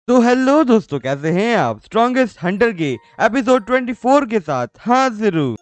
तो हेलो दोस्तों, कैसे हैं आप? स्ट्रॉन्गेस्ट हंटर के एपिसोड 24 के साथ हाजिर हूँ।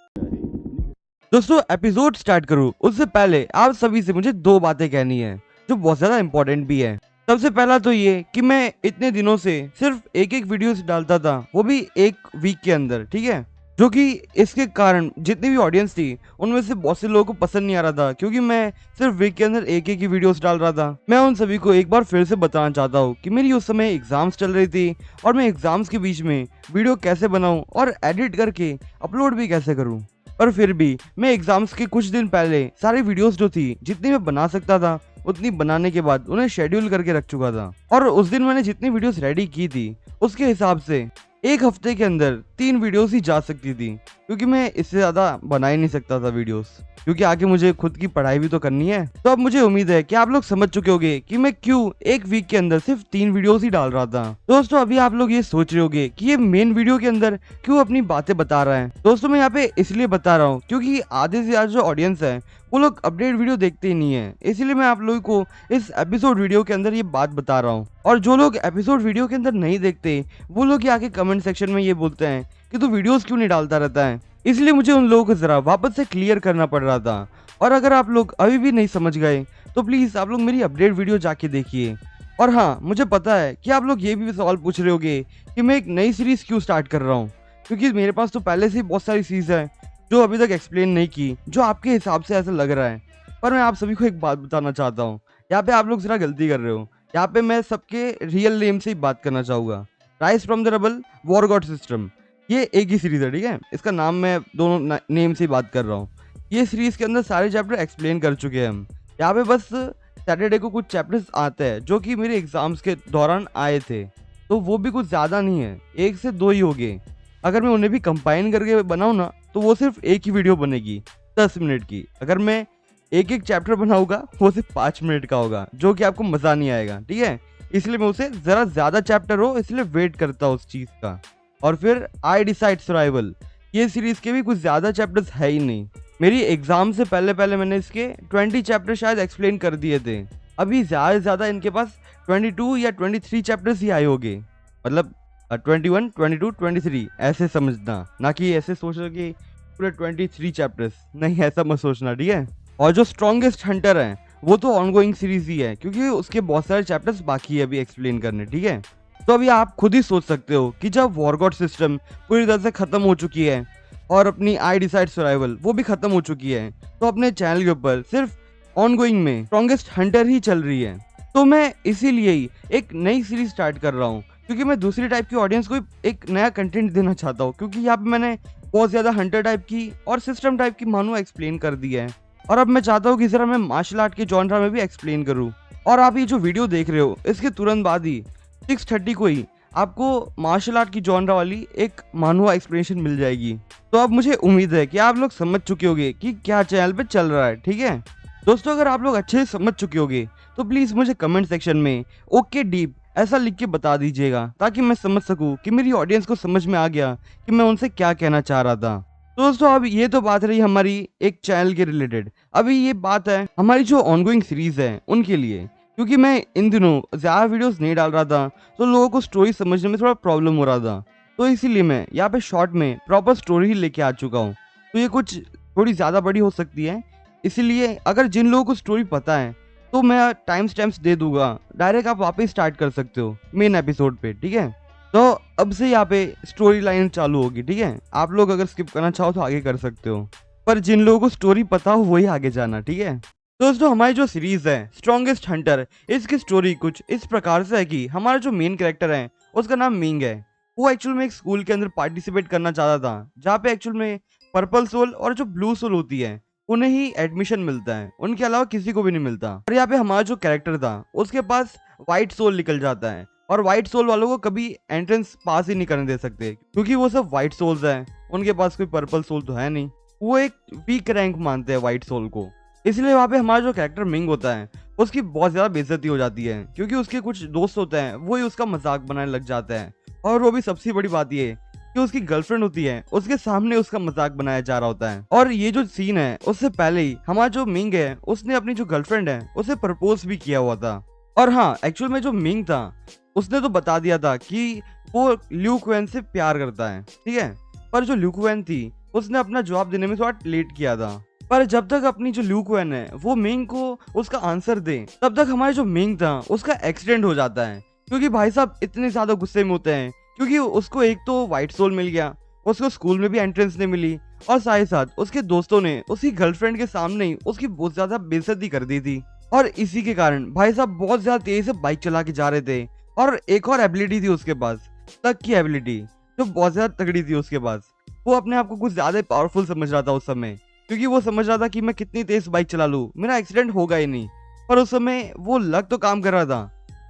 दोस्तों, एपिसोड स्टार्ट करूँ उससे पहले आप सभी से मुझे दो बातें कहनी है जो बहुत ज्यादा इंपॉर्टेंट भी है। सबसे पहला तो ये कि मैं इतने दिनों से सिर्फ एक एक वीडियोस डालता था, वो भी एक वीक के अंदर, ठीक है। जो कि इसके कारण जितनी भी ऑडियंस थी उनमें से बहुत से लोगों को पसंद नहीं आ रहा था, क्योंकि मैं सिर्फ वीक के अंदर एक एक ही वीडियोस डाल रहा था। मैं उन सभी को एक बार फिर से बताना चाहता हूँ कि मेरी उस समय एग्जाम्स चल रही थी और मैं एग्जाम्स के बीच में वीडियो कैसे बनाऊं और एडिट करके अपलोड भी कैसे करूं। पर फिर भी मैं एग्जाम्स के कुछ दिन पहले सारी वीडियोस जो थी जितनी मैं बना सकता था उतनी बनाने के बाद उन्हें शेड्यूल करके रख चुका था। और उस दिन मैंने जितनी वीडियोस रेडी की थी उसके हिसाब से एक हफ्ते के अंदर 3 वीडियोस ही जा सकती थी, क्योंकि मैं इससे ज्यादा बना ही नहीं सकता था वीडियोस, क्योंकि आगे मुझे खुद की पढ़ाई भी तो करनी है। तो अब मुझे उम्मीद है कि आप लोग समझ चुके होंगे कि मैं क्यों एक वीक के अंदर सिर्फ 3 वीडियोस ही डाल रहा था। दोस्तों, अभी आप लोग ये सोच रहे होंगे कि ये मेन वीडियो के अंदर क्यों अपनी बातें बता रहा है। दोस्तों, मैं यहाँ पे इसलिए बता रहा हूँ क्योंकि आधे से ज्यादा जो ऑडियंस है वो लोग अपडेट वीडियो देखते ही नहीं है, इसलिए मैं आप लोगों को इस एपिसोड वीडियो के अंदर ये बात बता रहा हूँ। और जो लोग एपिसोड वीडियो के अंदर नहीं देखते वो लोग ये आके कमेंट सेक्शन में ये बोलते हैं कि तू वीडियोस क्यों नहीं डालता रहता है, इसलिए मुझे उन लोगों को जरा वापस से क्लियर करना पड़ रहा था। और अगर आप लोग अभी भी नहीं समझ गए तो प्लीज आप लोग मेरी अपडेट वीडियो जाके देखिए। और हाँ, मुझे पता है कि आप लोग ये भी सवाल पूछ रहे होंगे कि मैं एक नई सीरीज क्यों स्टार्ट कर रहा हूँ, क्योंकि मेरे पास तो पहले से ही बहुत सारी सीरीज है जो अभी तक एक्सप्लेन नहीं की, जो आपके हिसाब से ऐसा लग रहा है। पर मैं आप सभी को एक बात बताना चाहता हूँ, यहाँ पे आप लोग जरा गलती कर रहे हो। यहाँ पे मैं सबके रियल नेम से ही बात करना चाहूंगा। Rise from the rubble, war god system, ये एक ही सीरीज है, ठीक है। इसका नाम मैं दोनों नेम से ही बात कर रहा हूँ। ये सीरीज के अंदर सारे चैप्टर एक्सप्लेन कर चुके हैं हम। यहाँ पे बस सैटरडे को कुछ चैप्टर्स आते हैं जो कि मेरे एग्जाम्स के दौरान आए थे, तो वो भी कुछ ज़्यादा नहीं है, 1 से 2 ही हो गए। अगर मैं उन्हें भी कंबाइन करके बनाऊँ ना तो वो सिर्फ एक ही वीडियो बनेगी 10 मिनट की। अगर मैं एक एक चैप्टर बनाऊंगा वो सिर्फ 5 मिनट का होगा, जो कि आपको मज़ा नहीं आएगा, ठीक है। इसलिए मैं उसे ज़रा ज़्यादा चैप्टर हो इसलिए वेट करता हूँ उस चीज़ का। और फिर आई डिसाइड सर्वाइवल, ये सीरीज के भी कुछ ज़्यादा चैप्टर्स है ही नहीं। मेरी एग्जाम से पहले पहले मैंने इसके 20 चैप्टर शायद एक्सप्लेन कर दिए थे। अभी ज़्यादा से ज़्यादा इनके पास 22 या 23 चैप्टर्स ही आए होंगे, मतलब 21, 22, 23 ऐसे समझना, ना कि ऐसे सोच रहे कि पूरे 23 चैप्टर्स, नहीं ऐसा मत सोचना, ठीक है। और जो स्ट्रॉन्गेस्ट हंटर है वो तो ऑनगोइंग सीरीज ही है, क्योंकि उसके बहुत सारे चैप्टर्स बाकी है अभी एक्सप्लेन करने, ठीक है। तो अभी आप खुद ही सोच सकते हो कि जब वॉर गॉड सिस्टम पूरी तरह से खत्म हो चुकी है और अपनी आई डिसाइड सर्वाइवल वो भी खत्म हो चुकी है, तो अपने चैनल के ऊपर सिर्फ ऑनगोइंग में स्ट्रॉन्गेस्ट हंटर ही चल रही है। तो मैं इसीलिए ही एक नई सीरीज स्टार्ट कर रहा हूँ, क्योंकि मैं दूसरी टाइप की ऑडियंस को एक नया कंटेंट देना चाहता हूँ। क्योंकि यहाँ पे मैंने बहुत ज़्यादा हंटर टाइप की और सिस्टम टाइप की मानो एक्सप्लेन कर दी है, और अब मैं चाहता हूँ कि जरा मैं मार्शल आर्ट के जॉनरा में भी एक्सप्लेन करूँ। और आप ये जो वीडियो देख रहे हो इसके तुरंत बाद ही 6:30 को ही आपको मार्शल आर्ट की जॉनरा वाली एक मानुआ एक्सप्लेनेशन मिल जाएगी। तो अब मुझे उम्मीद है कि आप लोग समझ चुके होंगे कि क्या चैनल पे चल रहा है, ठीक है। दोस्तों, अगर आप लोग अच्छे से समझ चुके होंगे तो प्लीज़ मुझे कमेंट सेक्शन में ओके डीप ऐसा लिख के बता दीजिएगा, ताकि मैं समझ सकूं कि मेरी ऑडियंस को समझ में आ गया कि मैं उनसे क्या कहना चाह रहा था। तो दोस्तों, अब ये तो बात रही हमारी एक चैनल के रिलेटेड। अभी ये बात है हमारी जो ऑनगोइंग सीरीज है उनके लिए, क्योंकि मैं इन दिनों ज़्यादा वीडियोस नहीं डाल रहा था तो लोगों को स्टोरी समझने में थोड़ा प्रॉब्लम हो रहा था। तो इसीलिए मैं यहाँ पे शॉर्ट में प्रॉपर स्टोरी ही लेके आ चुका हूँ। तो ये कुछ थोड़ी ज़्यादा बड़ी हो सकती है, इसीलिए अगर जिन लोगों को स्टोरी पता है तो मैं टाइम स्टैम्प्स दे दूंगा, डायरेक्ट आप वापस स्टार्ट कर सकते हो मेन एपिसोड पे, ठीक है। तो अब से यहाँ पे स्टोरी लाइन चालू होगी, ठीक है। आप लोग अगर स्किप करना चाहो तो आगे कर सकते हो, पर जिन लोगों को स्टोरी पता हो वही आगे जाना, ठीक है। दोस्तों, हमारी जो सीरीज है स्ट्रॉन्गेस्ट हंटर, इसकी स्टोरी कुछ इस प्रकार से है कि हमारा जो मेन कैरेक्टर है उसका नाम मिंग है। वो एक्चुअल में एक स्कूल के अंदर पार्टिसिपेट करना चाहता था, जहाँ पे एक्चुअल में पर्पल सोल और जो ब्लू सोल होती है उन्हें ही एडमिशन मिलता है, उनके अलावा किसी को भी नहीं मिलता। और यहाँ पे हमारा जो कैरेक्टर था उसके पास व्हाइट सोल निकल जाता है, और व्हाइट सोल वालों को कभी एंट्रेंस पास ही नहीं करने दे सकते, क्योंकि वो सब व्हाइट सोल्स हैं, उनके पास कोई पर्पल सोल तो है नहीं। वो एक वीक रैंक मानते हैं व्हाइट सोल को। इसलिए वहाँ पे हमारा जो कैरेक्टर मिंग होता है उसकी बहुत ज़्यादा बेइज्जती हो जाती है, क्योंकि उसके कुछ दोस्त होते हैं वो ही उसका मजाक बनाने लग जाते हैं। और वो भी सबसे बड़ी बात ये कि उसकी गर्लफ्रेंड होती है उसके सामने उसका मजाक बनाया जा रहा होता है। और ये जो सीन है उससे पहले ही हमारा जो मिंग है उसने अपनी जो गर्लफ्रेंड है उसे प्रपोज भी किया हुआ था। और हाँ, एक्चुअल में जो मिंग था उसने तो बता दिया था कि वो ल्यू क्वेन से प्यार करता है, ठीक है। पर जो ल्यू क्वेन थी उसने अपना जवाब देने में थोड़ा लेट किया था। पर जब तक अपनी जो ल्यू क्वेन है वो मिंग को उसका आंसर दे, तब तक हमारे जो मिंग था उसका एक्सीडेंट हो जाता है। क्योंकि भाई साहब इतने ज्यादा गुस्से में होते हैं, क्योंकि उसको एक तो व्हाइट सोल मिल गया, उसको स्कूल में भी एंट्रेंस नहीं मिली, और साथ ही साथ उसके दोस्तों ने उसकी गर्लफ्रेंड के सामने ही उसकी बहुत ज्यादा बेइज्जती कर दी थी। और इसी के कारण भाई साहब बहुत ज्यादा तेज से बाइक चला के जा रहे थे। और एक और एबिलिटी थी उसके पास, तक की एबिलिटी, जो बहुत ज्यादा तगड़ी थी उसके पास। वो अपने आप को कुछ ज्यादा पावरफुल समझ रहा था उस समय, क्योंकि वो समझ रहा था कि मैं कितनी तेज बाइक चला लूँ मेरा एक्सीडेंट होगा ही नहीं। पर उस समय वो लक तो काम कर रहा था,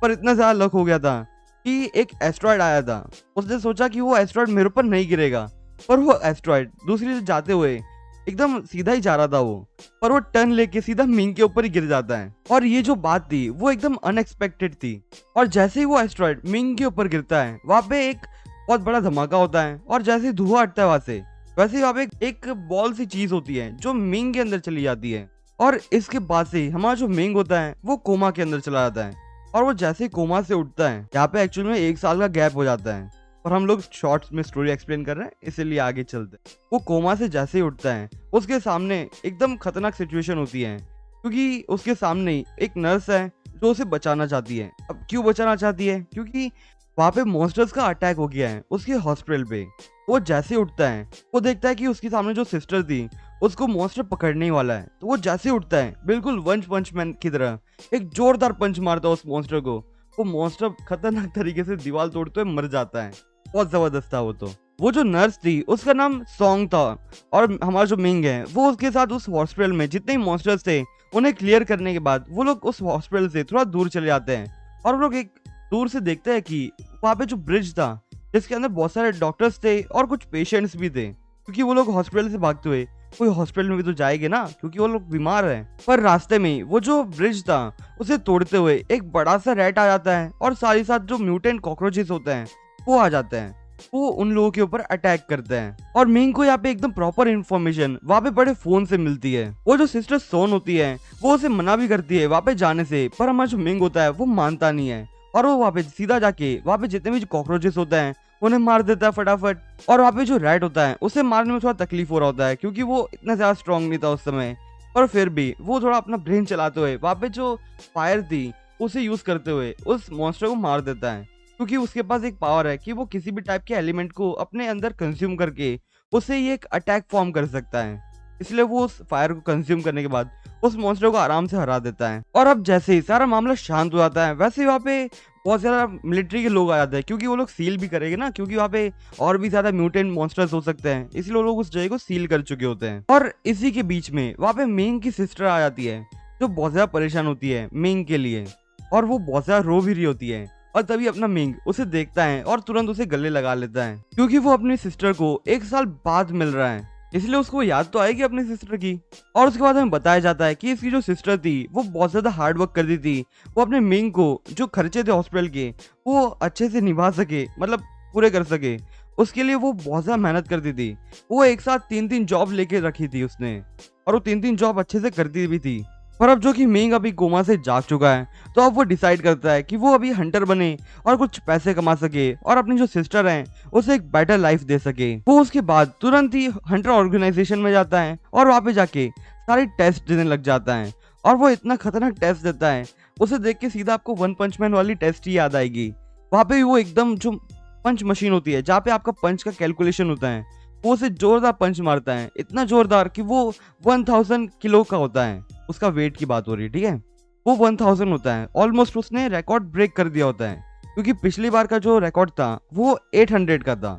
पर इतना ज्यादा लक हो गया था कि एक एस्ट्रॉयड आया था। उसने सोचा कि वो एस्ट्रॉयड मेरे ऊपर नहीं गिरेगा, पर वो एस्ट्रॉयड दूसरी से जाते हुए एकदम सीधा ही जा रहा था वो, पर वो टर्न लेके सीधा मिंग के ऊपर ही गिर जाता है। और ये जो बात थी वो एकदम अनएक्सपेक्टेड थी। और जैसे ही वो एस्ट्रॉयड मिंग के ऊपर गिरता है वहां पे एक बहुत बड़ा धमाका होता है, और जैसे ही धुआं हटता है वहां से, वैसे ही वहां पे एक बॉल सी चीज होती है जो मिंग के अंदर चली जाती है। और इसके बाद से हमारा जो मिंग होता है वो कोमा के अंदर चला जाता है। और वो जैसे ही कोमा से उठता है, यहाँ पे एक्चुअल में 1 साल का गैप हो जाता है, और हम लोग शॉर्ट्स में स्टोरी एक्सप्लेन कर रहे हैं इसीलिए आगे चलते हैं। वो कोमा से जैसे ही उठता है उसके सामने एकदम खतरनाक सिचुएशन होती है, क्योंकि उसके सामने ही एक नर्स है जो उसे बचाना चाहती है। अब क्यों बचाना चाहती है? क्योंकि वहां पे मॉन्स्टर्स का अटैक हो गया है उसके हॉस्पिटल पे। वो जैसे उठता है वो देखता है कि उसके सामने जो सिस्टर थी उसको मॉन्स्टर पकड़ने ही वाला है। तो वो जैसे उठता है बिल्कुल वन पंच मैन की तरह एक जोरदार पंच मारता है उस मॉन्स्टर को। वो मॉन्स्टर खतरनाक तरीके से दीवार तोड़ते हुए मर जाता है। बहुत जबरदस्त था वो तो। वो जो नर्स थी उसका नाम सॉन्ग था, और हमारा जो मिंग है वो उसके साथ उस हॉस्पिटल में जितने मॉन्स्टर्स थे उन्हें क्लियर करने के बाद वो लोग उस हॉस्पिटल से थोड़ा दूर चले जाते हैं। और वो लोग एक दूर से देखते हैं कि वहाँ पे जो ब्रिज था जिसके अंदर बहुत सारे डॉक्टर्स थे और कुछ पेशेंट्स भी थे, क्योंकि वो लोग हॉस्पिटल से भागते हुए कोई हॉस्पिटल में भी तो जाएंगे ना, क्योंकि वो लोग बीमार हैं। पर रास्ते में वो जो ब्रिज था उसे तोड़ते हुए एक बड़ा सा रैट आ जाता है, और साथ ही साथ जो म्यूटेंट कॉकरोचेस होते हैं वो आ जाते हैं। वो उन लोगों के ऊपर अटैक करते हैं। और मिंग को यहाँ पे एकदम प्रॉपर इन्फॉर्मेशन वहाँ पे बड़े फोन से मिलती है। वो जो सिस्टर सोन होती है वो उसे मना भी करती है वहाँ पे जाने से, पर हमारा जो मिंग होता है वो मानता नहीं है, और वो वहाँ पे सीधा जाके वहाँ पे जितने भी कॉकरोचेस होते हैं उन्हें मार देता है फटाफट। और वहाँ पे जो रैट होता है उसे मारने में थोड़ा तकलीफ हो रहा होता है, क्योंकि वो इतना ज्यादा स्ट्रॉन्ग नहीं था उस समय। पर फिर भी वो थोड़ा अपना ब्रेन चलाते हुए वहाँ पे जो फायर थी उसे यूज करते हुए उस मॉन्स्टर को मार देता है, क्योंकि उसके पास एक पावर है कि वो किसी भी टाइप के एलिमेंट को अपने अंदर कंज्यूम करके उससे ये एक अटैक फॉर्म कर सकता है। इसलिए वो उस फायर को कंज्यूम करने के बाद उस मॉन्स्टर को आराम से हरा देता है। और अब जैसे ही सारा मामला शांत हो जाता है वैसे ही वहाँ पे बहुत ज्यादा मिलिट्री के लोग आ जाते हैं, क्योंकि वो लोग सील भी करेंगे ना, क्योंकि वहाँ पे और भी ज्यादा म्यूटेंट मॉन्स्टर्स हो सकते हैं, इसलिए वो लोग उस जगह को सील कर चुके होते हैं। और इसी के बीच में वहाँ पे मिंग की सिस्टर आ जाती है जो बहुत ज्यादा परेशान होती है मिंग के लिए, और वो बहुत ज्यादा रो भी रही होती है। और तभी अपना मिंग उसे देखता है और तुरंत उसे गले लगा लेता है, क्योंकि वो अपनी सिस्टर को 1 साल बाद मिल रहा है, इसलिए उसको याद तो आएगी अपनी सिस्टर की। और उसके बाद हमें बताया जाता है कि इसकी जो सिस्टर थी वो बहुत ज्यादा हार्ड वर्क करती थी। वो अपने मिंग को जो खर्चे थे हॉस्पिटल के वो अच्छे से निभा सके, मतलब पूरे कर सके, उसके लिए वो बहुत ज्यादा मेहनत करती थी। वो एक साथ 3-3 जॉब लेके रखी थी उसने, और वो 3-3 जॉब अच्छे से करती भी थी। पर अब जो कि मिंग अभी कोमा से जाग चुका है, तो अब वो डिसाइड करता है कि वो अभी हंटर बने और कुछ पैसे कमा सके और अपनी जो सिस्टर है उसे एक बेटर लाइफ दे सके। वो उसके बाद तुरंत ही हंटर ऑर्गेनाइजेशन में जाता है और वहाँ पे जाके सारे टेस्ट देने लग जाता है। और वो इतना खतरनाक टेस्ट देता है, उसे देख के सीधा आपको वन पंच मैन वाली टेस्ट ही याद आएगी। वहाँ पे वो एकदम जो पंच मशीन होती है जहाँ पे आपका पंच का कैलकुलेशन होता है, वो उसे जोरदार पंच मारता है, इतना जोरदार कि वो 1000 किलो का होता है। उसका वेट की बात हो रही है, ठीक है, वो 1000 होता है। ऑलमोस्ट उसने रिकॉर्ड ब्रेक कर दिया होता है, क्योंकि पिछली बार का जो रिकॉर्ड था वो 800 का था,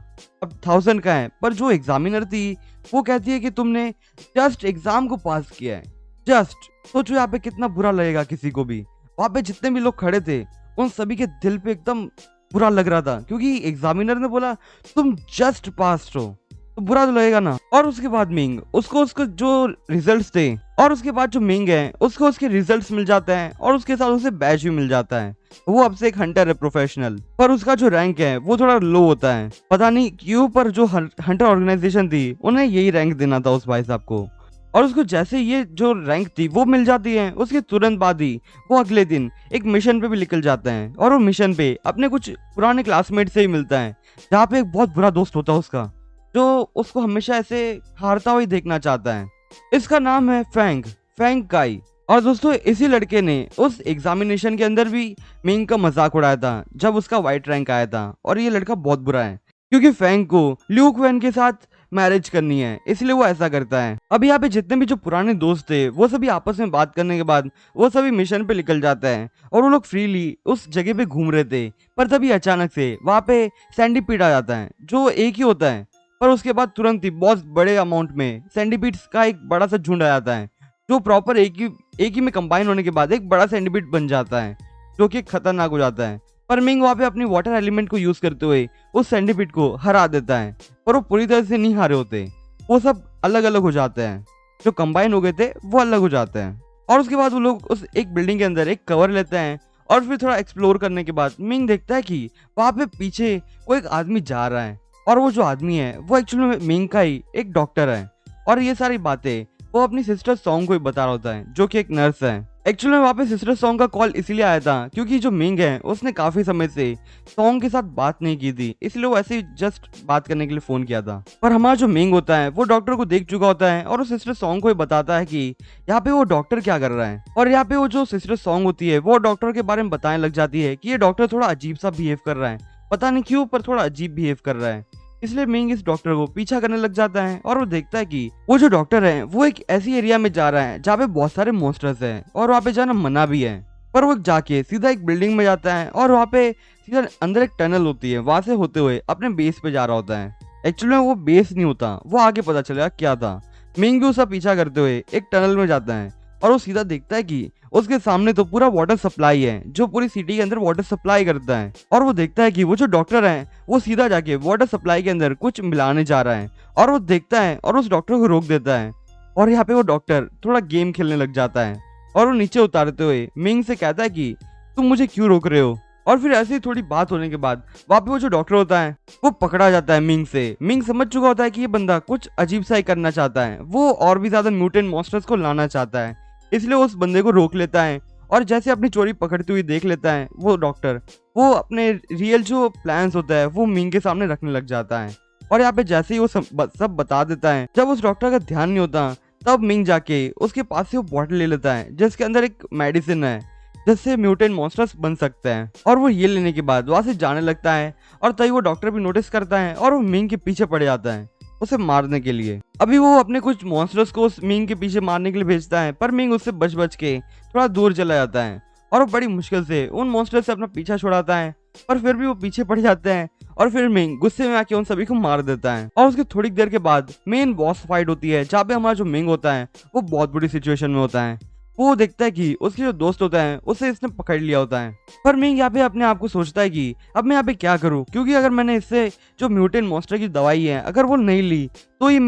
अब 1000 का है। पर जो एग्जामिनर थी वो कहती है कि तुमने जस्ट एग्जाम को पास किया है, जस्ट। सोचो यहाँ पे कितना बुरा लगेगा किसी को भी। वहाँ पे जितने भी लोग खड़े थे उन सभी के दिल पे एकदम बुरा लग रहा था, क्योंकि एग्जामिनर ने बोला तुम जस्ट पास हो, तो बुरा तो लगेगा ना। और उसके बाद मिंग उसको जो रिजल्ट्स थे, और उसके बाद जो मिंग है उसको उसके रिजल्ट्स मिल जाते हैं, और उसके साथ उसे बैच भी मिल जाता है। वो अब से एक हंटर है प्रोफेशनल, पर उसका जो रैंक है वो थोड़ा लो होता है, पता नहीं क्यों, पर जो हंटर ऑर्गेनाइजेशन थी उन्हें यही रैंक देना था उस भाई साहब को। और उसको जैसे ये जो रैंक थी वो मिल जाती है, उसके तुरंत बाद ही वो अगले दिन एक मिशन पे भी निकल जाता है और वो मिशन पे अपने कुछ पुराने क्लासमेट से ही मिलता है, जहाँ पे एक बहुत बुरा दोस्त होता है उसका, जो उसको हमेशा ऐसे हारता हुआ ही देखना चाहता है। इसका नाम है फैंग, फैंग काई। और दोस्तों इसी लड़के ने उस एग्जामिनेशन के अंदर भी मिंग का मजाक उड़ाया था जब उसका वाइट रैंक आया था। और ये लड़का बहुत बुरा है क्योंकि फैंग को ल्यूक वैन के साथ मैरिज करनी है, इसलिए वो ऐसा करता है। अब यहाँ पे जितने भी जो पुराने दोस्त थे वो सभी आपस में बात करने के बाद वो सभी मिशन पे निकल जाता है और वो लोग फ्रीली उस जगह पे घूम रहे थे। पर तभी अचानक से वहाँ पे सैंडीपीड आ जाता है जो एक ही होता है, पर उसके बाद तुरंत ही बहुत बड़े अमाउंट में सैंडीपीड्स का एक बड़ा सा झुंड आ जाता है, जो प्रॉपर एक ही में कंबाइन होने के बाद एक बड़ा सैंडीपीड बन जाता है, जो कि खतरनाक हो जाता है। पर मिंग वहाँ पे अपनी वाटर एलिमेंट को यूज करते हुए उस सैंडीपीड को हरा देता है, पर वो पूरी तरह से नहीं हारे होते, वो सब अलग अलग हो जाते हैं, जो कंबाइन हो गए थे वो अलग हो जाते हैं। और उसके बाद वो लोग उस एक बिल्डिंग के अंदर एक कवर लेते हैं और फिर थोड़ा एक्सप्लोर करने के बाद मिंग देखता है कि वहाँ पे पीछे वो एक आदमी जा रहा है और वो जो आदमी है वो एक्चुअली में मिंग का ही एक डॉक्टर है। और ये सारी बातें वो अपनी सिस्टर सॉन्ग को ही बता रहा होता है, जो कि एक नर्स है। एक्चुअली में वहाँ पे सिस्टर सॉन्ग का कॉल इसलिए आया था क्योंकि जो मिंग है उसने काफी समय से सॉन्ग के साथ बात नहीं की थी, इसलिए वो ऐसे ही जस्ट बात करने के लिए फोन किया था। पर हमारा जो मिंग होता है वो डॉक्टर को देख चुका होता है और वो सिस्टर सॉन्ग को ही बताता है कि यहाँ पे वो डॉक्टर क्या कर रहा है। और यहाँ पे वो जो सिस्टर सॉन्ग होती है वो डॉक्टर के बारे में बताने लग जाती है कि ये डॉक्टर थोड़ा अजीब सा बिहेव कर रहा है, पता नहीं क्यों पर थोड़ा अजीब बिहेव कर रहा है। इसलिए मिंग इस डॉक्टर को पीछा करने लग जाता है और वो देखता है कि वो जो डॉक्टर है वो एक ऐसी एरिया में जा रहा है जहाँ पे बहुत सारे मॉन्स्टर्स हैं और वहाँ पे जाना मना भी है। पर वो जाके सीधा एक बिल्डिंग में जाता है और वहाँ पे सीधा अंदर एक टनल होती है, वहां से होते हुए अपने बेस पे जा रहा होता है। एक्चुअली में वो बेस नहीं होता, वो आगे पता चलेगा क्या था। मिंग भी उसका पीछा करते हुए एक टनल में जाता है और वो सीधा देखता है कि उसके सामने तो पूरा वाटर सप्लाई है जो पूरी सिटी के अंदर वाटर सप्लाई करता है। और वो देखता है कि वो जो डॉक्टर है वो सीधा जाके वाटर सप्लाई के अंदर कुछ मिलाने जा रहा है और वो देखता है और उस डॉक्टर को रोक देता है। और यहाँ पे वो डॉक्टर थोड़ा गेम खेलने लग जाता है और वो नीचे उतारते हुए मिंग से कहता है कि तुम मुझे क्यों रोक रहे हो। और फिर ऐसे ही थोड़ी बात होने के बाद वहाँ पे वो जो डॉक्टर होता है वो पकड़ा जाता है मिंग से। मिंग समझ चुका होता है कि ये बंदा कुछ अजीब सा ही करना चाहता है, वो और भी ज्यादा म्यूटेंट मॉन्स्टर्स को लाना चाहता है, इसलिए उस बंदे को रोक लेता है। और जैसे अपनी चोरी पकड़ती हुई देख लेता है वो डॉक्टर, वो अपने रियल जो प्लान्स होता है वो मिंग के सामने रखने लग जाता है। और यहाँ पे जैसे ही वो सब बता देता है, जब उस डॉक्टर का ध्यान नहीं होता तब मिंग जाके उसके पास से वो बॉटल ले लेता है जिसके अंदर एक मेडिसिन है जिससे म्यूटेंट मॉन्स्टर्स बन सकते हैं। और वो ये लेने के बाद वहां से जाने लगता है और तभी वो डॉक्टर भी नोटिस करता है और वो मिंग के पीछे पड़ जाता है उसे मारने के लिए। अभी वो अपने कुछ मॉन्स्टर्स को उस मिंग के पीछे मारने के लिए भेजता है, पर मिंग उससे बच बच के थोड़ा दूर चला जाता है और वो बड़ी मुश्किल से उन मॉन्स्टर्स से अपना पीछा छुड़ाता है, पर फिर भी वो पीछे पड़ जाते हैं और फिर मिंग गुस्से में आके उन सभी को मार देता है। और उसके थोड़ी देर के बाद मेन बॉस फाइट होती है जहाँ पे हमारा जो मिंग होता है वो बहुत बुरी सिचुएशन में होता है। वो देखता है कि उसके जो दोस्त होता है उसे इसने पकड़ लिया होता है, पर मिंग यहाँ पे अपने आप को सोचता है कि अब मैं यहाँ पे क्या करूँ, क्योंकि अगर मैंने इससे जो म्यूटेंट मॉन्स्टर की दवाई है अगर वो नहीं ली तो ये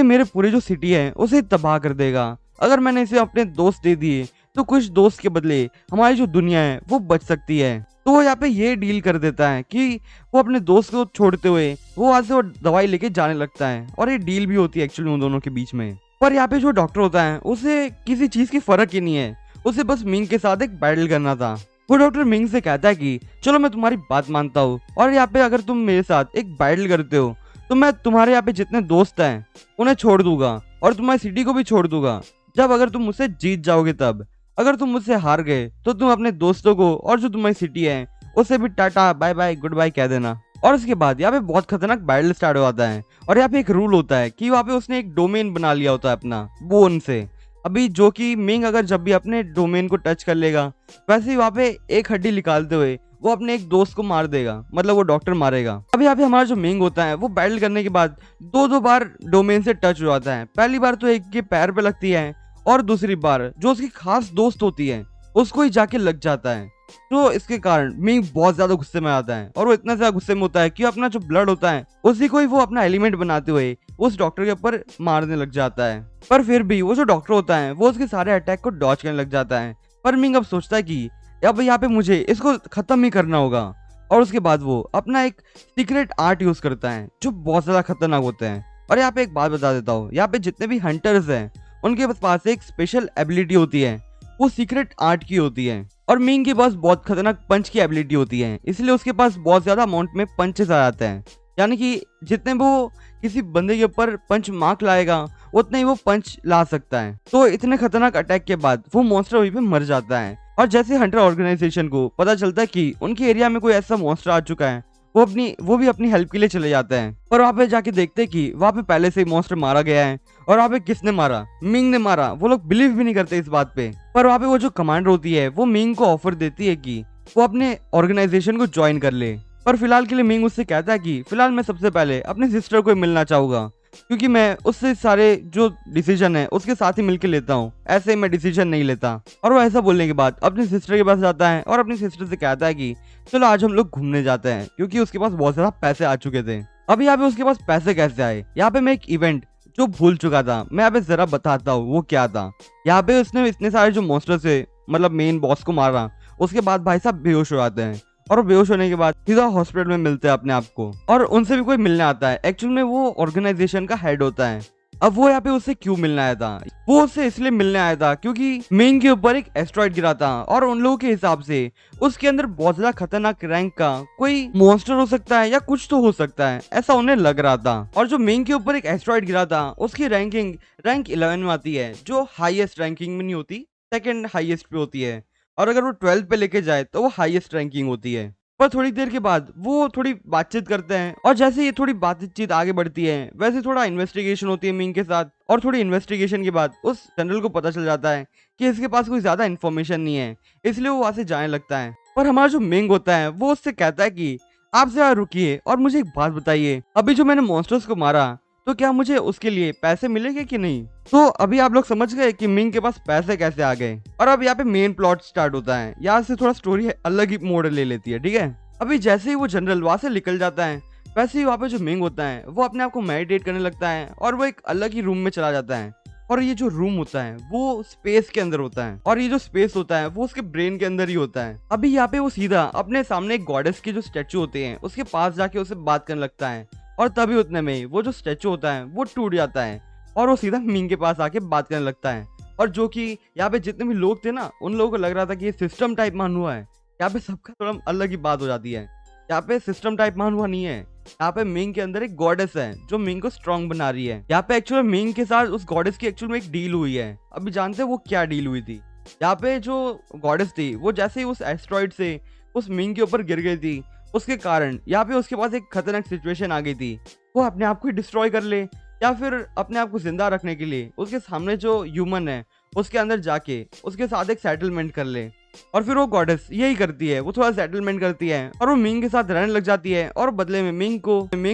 मेरे पूरे जो सिटी है उसे तबाह कर देगा। अगर मैंने इसे अपने दोस्त दे दिए तो कुछ दोस्त के बदले हमारी जो दुनिया है वो बच सकती है। तो वो यहाँ पे ये डील कर देता है कि वो अपने दोस्त को छोड़ते हुए वो वहां से वो दवाई लेके जाने लगता है और ये डील भी होती है एक्चुअली उन दोनों के बीच में। पर यहाँ पे जो डॉक्टर होता है उसे किसी चीज की फर्क ही नहीं है, उसे बस मिंग के साथ एक बैटल करना था। वो डॉक्टर मिंग से कहता है कि चलो मैं तुम्हारी बात मानता हूँ और यहाँ पे अगर तुम मेरे साथ एक बैटल करते हो तो मैं तुम्हारे यहाँ पे जितने दोस्त हैं उन्हें छोड़ दूंगा और तुम्हारी सिटी को भी छोड़ दूंगा, जब अगर तुम मुझसे जीत जाओगे तब। अगर तुम मुझसे हार गए तो तुम अपने दोस्तों को और जो तुम्हारी सिटी है उसे भी tata bye bye goodbye कह देना। और उसके बाद यहाँ पे बहुत खतरनाक बैटल स्टार्ट हो जाता है और यहाँ पे एक रूल होता है कि वहाँ पे उसने एक डोमेन बना लिया होता है अपना बोन से। अभी जो कि मिंग अगर जब भी अपने डोमेन को टच कर लेगा वैसे ही वहाँ पे एक हड्डी निकालते हुए वो अपने एक दोस्त को मार देगा, मतलब वो डॉक्टर मारेगा। अभी यहाँ पे हमारा जो मिंग होता है वो बैटल करने के बाद दो बार डोमेन से टच हो जाता है। पहली बार तो एक के पैर पे लगती है और दूसरी बार जो उसकी खास दोस्त होती है उसको ही जाके लग जाता है। तो इसके कारण मिंग बहुत ज्यादा गुस्से में आता है और वो इतना ज्यादा गुस्से में होता है कि अपना जो ब्लड होता है उसी को ही वो अपना एलिमेंट बनाते हुए उस डॉक्टर के ऊपर मारने लग जाता है। पर फिर भी वो जो डॉक्टर होता है वो उसके सारे अटैक को डॉज करने लग जाता है। पर मिंग अब सोचता है कि अब यहाँ पे मुझे इसको खत्म ही करना होगा और उसके बाद वो अपना एक सीक्रेट आर्ट यूज करता है जो बहुत ज्यादा खतरनाक होते हैं। और यहाँ पे एक बात बता देता हूँ, यहाँ पे जितने भी हंटर्स हैं उनके पास एक स्पेशल एबिलिटी होती है, वो सीक्रेट आर्ट की होती है। और मिंग के पास बहुत खतरनाक पंच की एबिलिटी होती है, इसलिए उसके पास बहुत ज्यादा अमाउंट में पंचेस आ जाते हैं। यानी कि जितने वो किसी बंदे के ऊपर पंच मार्क लाएगा उतने ही वो पंच ला सकता है। तो इतने खतरनाक अटैक के बाद वो मॉन्स्टर वहीं पे मर जाता है। और जैसे हंटर ऑर्गेनाइजेशन को पता चलता है कि उनके एरिया में कोई ऐसा मॉन्स्टर आ चुका है, वो भी अपनी हेल्प के लिए चले जाते हैं। पर वहाँ पे जाके देखते हैं कि वहाँ पे पहले से ही मॉन्स्टर मारा गया है। और वहाँ पे किसने मारा? मिंग ने मारा। वो लोग बिलीव भी नहीं करते इस बात पे। पर वहाँ पे वो जो कमांडर होती है वो मिंग को ऑफर देती है कि वो अपने ऑर्गेनाइजेशन को ज्वाइन कर ले। पर फिलहाल के लिए मिंग उससे कहता है कि फिलहाल मैं सबसे पहले अपने सिस्टर को मिलना चाहूंगा, क्योंकि मैं उससे सारे जो डिसीजन है उसके साथ ही मिलके लेता हूँ, ऐसे मैं डिसीजन नहीं लेता। और वो ऐसा बोलने के बाद अपनी सिस्टर के पास जाता है और अपनी सिस्टर से कहता है कि चलो आज हम लोग घूमने जाते हैं, क्योंकि उसके पास बहुत ज्यादा पैसे आ चुके थे। अब यहाँ पे उसके पास पैसे कैसे आए? यहाँ पे मैं एक इवेंट जो भूल चुका था, मैं यहाँ पे जरा बताता हूँ वो क्या था। यहाँ पे उसने इतने सारे जो मॉन्स्टर से मतलब मेन बॉस को मारा, उसके बाद भाई साहब बेहोश हो जाते हैं। और बेहोश होने के बाद सीधा हॉस्पिटल में मिलते हैं अपने आप को। और उनसे भी कोई मिलने आता है, एक्चुअल में वो ऑर्गेनाइजेशन का हेड होता है। अब वो यहाँ पे उससे क्यों मिलने आया था? वो उससे इसलिए मिलने आया था क्योंकि मिंग के ऊपर एक एस्ट्रॉइड गिरा था और उन लोगों के हिसाब से उसके अंदर बहुत ज्यादा खतरनाक रैंक का कोई मॉन्स्टर हो सकता है या कुछ तो हो सकता है, ऐसा उन्हें लग रहा था। और जो मिंग के ऊपर एक एस्ट्रॉइड गिरा था उसकी रैंकिंग रैंक 11 में आती है, जो हाईएस्ट रैंकिंग में नहीं होती, सेकंड हाईएस्ट पे होती है। और अगर वो 12 पे लेके जाए तो वो हाईएस्ट रैंकिंग होती है। पर थोड़ी देर के बाद वो थोड़ी बातचीत करते हैं और जैसे ये थोड़ी बातचीत आगे बढ़ती है वैसे थोड़ा इन्वेस्टिगेशन होती है मिंग के साथ। और थोड़ी इन्वेस्टिगेशन के बाद उस जनरल को पता चल जाता है कि इसके पास कोई ज्यादा इन्फॉर्मेशन नहीं है, इसलिए वो वहां से जाने लगता है। पर हमारा जो मिंग होता है वो उससे कहता है कि आप जरा रुकिए और मुझे एक बात बताइए, अभी जो मैंने मॉन्स्टर्स को मारा तो क्या मुझे उसके लिए पैसे मिलेंगे कि नहीं? तो अभी आप लोग समझ गए कि मिंग के पास पैसे कैसे आ गए। और अब यहाँ पे मेन प्लॉट स्टार्ट होता है, यहाँ से थोड़ा स्टोरी अलग ही मोड़ ले लेती है, ठीक है। अभी जैसे ही वो जनरल वहां से निकल जाता है वैसे ही वहाँ पे जो मिंग होता है वो अपने आप को मेडिटेट करने लगता है और वो एक अलग ही रूम में चला जाता है। और ये जो रूम होता है वो स्पेस के अंदर होता है और ये जो स्पेस होता है वो उसके ब्रेन के अंदर ही होता है। अभी यहाँ पे वो सीधा अपने सामने एक गॉडेस के जो स्टेचू होते हैं उसके पास जाके उससे बात करने लगता है। और तभी उतने में वो जो स्टेचू होता है वो टूट जाता है और वो सीधा मिंग के पास आके बात करने लगता है। और जो कि यहाँ पे जितने भी लोग थे ना उन लोगों को लग रहा था कि ये सिस्टम टाइप मान हुआ है, यहाँ पे सबका थोड़ा अलग ही बात हो जाती है। यहाँ पे सिस्टम टाइप मान हुआ नहीं है, यहाँ पे मिंग के अंदर एक गॉडेस है जो मिंग को स्ट्रॉन्ग बना रही है। यहाँ पे एक्चुअल मिंग के साथ उस गॉडेस की एक्चुअल में एक डील हुई है। अभी जानते हैं वो क्या डील हुई थी? यहाँ पे जो गॉडेस थी वो जैसे ही उस एस्ट्रॉइड से उस मिंग के ऊपर गिर गई थी उसके कारण यहाँ पे उसके पास एक खतरनाक सिचुएशन आ गई थी। वो अपने आप को डिस्ट्रॉय कर ले या फिर अपने आप को जिंदा रखने के लिए उसके सामने जो ह्यूमन है उसके अंदर जाके उसके साथ एक सेटलमेंट कर ले। और फिर वो गॉडेस यही करती है, वो थोड़ा सेटलमेंट करती है और वो मिंग के साथ रहने लग जाती है और बदले में मिंग